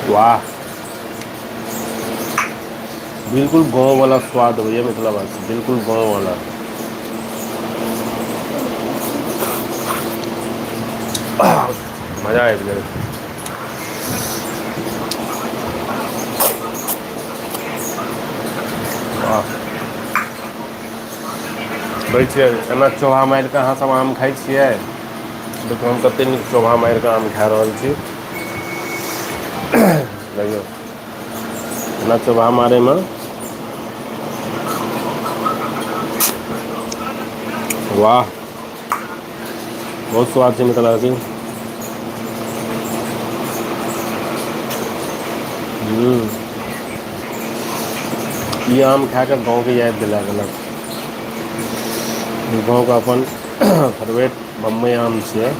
वाह, बिल्कुल गाँव वाला स्वाद होइए मिथिलावासी, बिल्कुल गाँव वाला। मजा आबि गेल। वाह, कहै छियै एना चोभा मारि कऽ अहाँसभ आम खाइ छियै? देखियौ हम कतेक नीक चोभा मारि कऽ आम खा रहल छी। देखियौ एना चोभा मारैमे वाह, बहुत स्वाद छै मिथिलावासी। ई आम खा कऽ गाँवके याद दिला देलक। गाँवके अपन फेवरेट बम्बइ आम छियै।